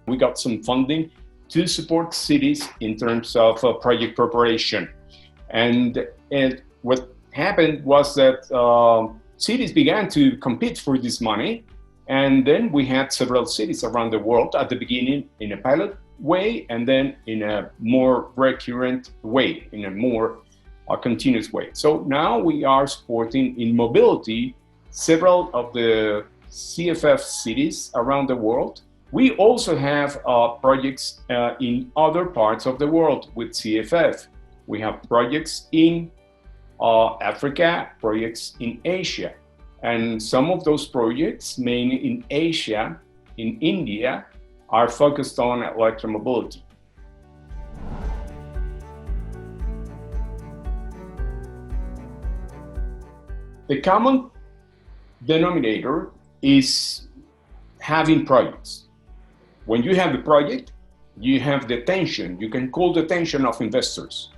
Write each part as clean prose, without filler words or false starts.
We got some funding to support cities in terms of project preparation. And what happened was that cities began to compete for this money. And then we had several cities around the world at the beginning in a pilot way, and then in a more recurrent way, in a more continuous way. So now we are supporting in mobility several of the CFF cities around the world. We also have projects in other parts of the world with CFF. We have projects in Africa, projects in Asia. And some of those projects, mainly in Asia, in India, are focused on electromobility. The common denominator is having projects. When you have a project, you have the attention. You can call the attention of investors.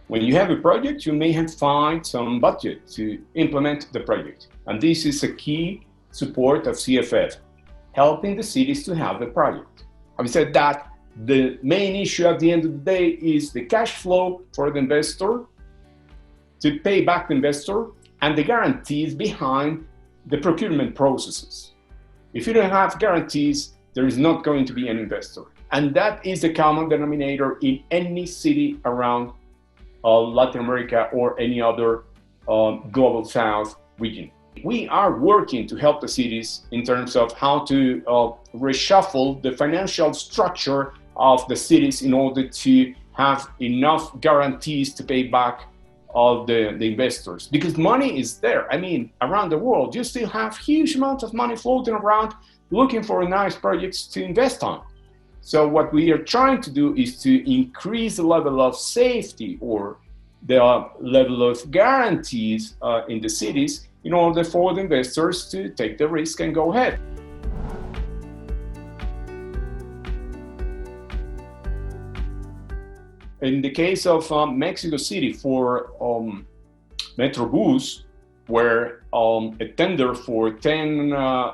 When you have a project, you may have find some budget to implement the project. And this is a key support of CFF, helping the cities to have the project. Having said that, the main issue at the end of the day is the cash flow for the investor, to pay back the investor, and the guarantees behind the procurement processes. If you don't have guarantees, there is not going to be an investor. And that is the common denominator in any city around Latin America or any other global south region. We are working to help the cities in terms of how to reshuffle the financial structure of the cities in order to have enough guarantees to pay back all the investors. Because money is there. I mean, around the world, you still have huge amounts of money floating around looking for nice projects to invest on. So what we are trying to do is to increase the level of safety or the level of guarantees in the cities in order for the investors to take the risk and go ahead. In the case of Mexico City for Metrobus, where a tender for 10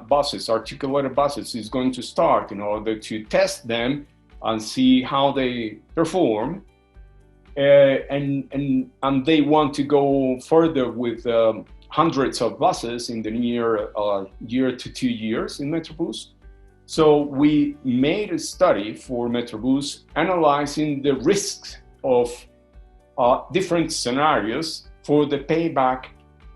buses, articulated buses, is going to start in order to test them and see how they perform. And they want to go further with hundreds of buses in the near year to 2 years in Metrobus. So we made a study for Metrobus analyzing the risks of different scenarios for the payback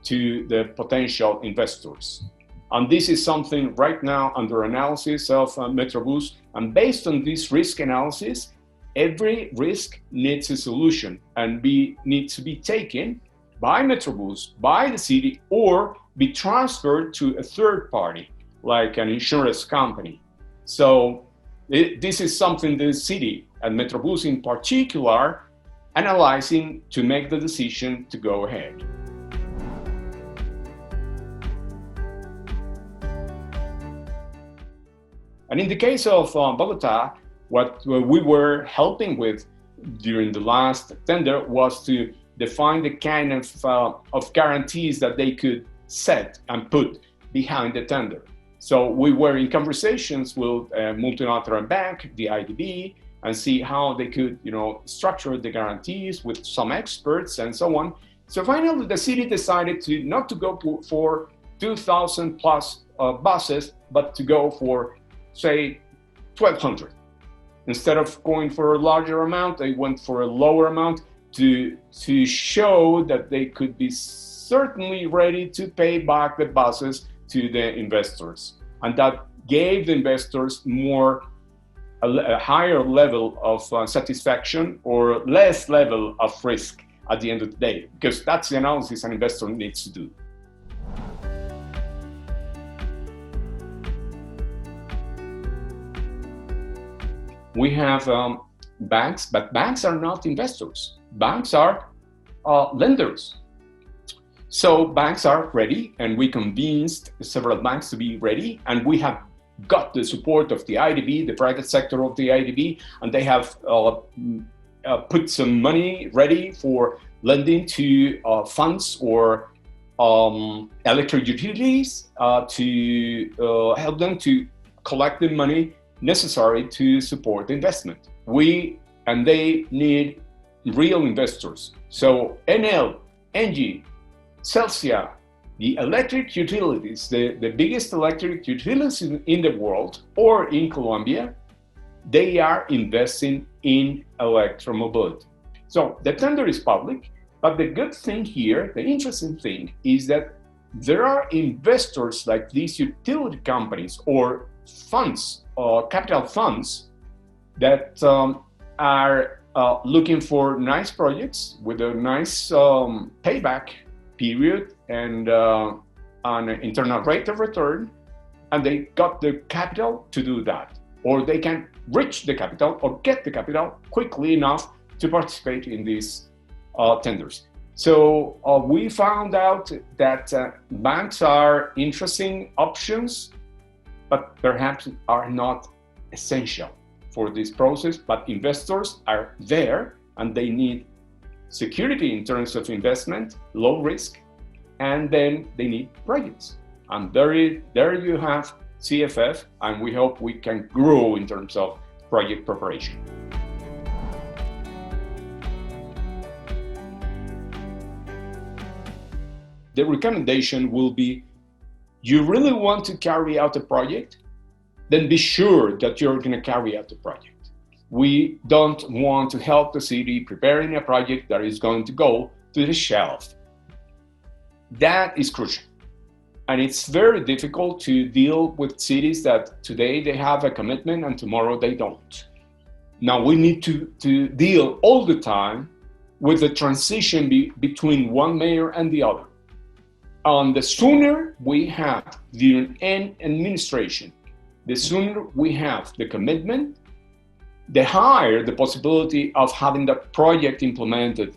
to the potential investors. And this is something right now under analysis of Metrobus. And based on this risk analysis, every risk needs a solution and needs to be taken by Metrobus, by the city, or be transferred to a third party, like an insurance company. So this is something the city and Metrobus in particular analyzing to make the decision to go ahead. And in the case of Bogota, what we were helping with during the last tender was to define the kind of guarantees that they could set and put behind the tender. So we were in conversations with a multilateral bank, the IDB, and see how they could, structure the guarantees with some experts and so on. So finally, the city decided not to go for 2,000 plus buses, but to go for, say, 1,200. Instead of going for a larger amount, they went for a lower amount to show that they could be certainly ready to pay back the buses to the investors. And that gave the investors a higher level of satisfaction or less level of risk at the end of the day, because that's the analysis an investor needs to do. We have banks, but banks are not investors. Banks are lenders. So banks are ready, and we convinced several banks to be ready, and we have got the support of the IDB, the private sector of the IDB, and they have put some money ready for lending to funds or electric utilities to help them to collect the money necessary to support the investment. And they need real investors. So Enel, Engie, Celsia, the electric utilities, the biggest electric utilities in the world or in Colombia, they are investing in electromobility. So the tender is public, but the good thing here, the interesting thing, is that there are investors like these utility companies or funds, capital funds, that are looking for nice projects with a nice payback period and an internal rate of return, and they got the capital to do that, or they can reach the capital or get the capital quickly enough to participate in these tenders. So we found out that banks are interesting options, but perhaps are not essential for this process. But investors are there, and they need security in terms of investment, low risk, and then they need projects. And there you have CFF, and we hope we can grow in terms of project preparation. The recommendation will be, you really want to carry out a project? Then be sure that you're going to carry out the project. We don't want to help the city preparing a project that is going to go to the shelf. That is crucial. And it's very difficult to deal with cities that today they have a commitment and tomorrow they don't. Now we need to deal all the time with the transition between one mayor and the other. And the sooner we have the administration, the sooner we have the commitment, the higher the possibility of having that project implemented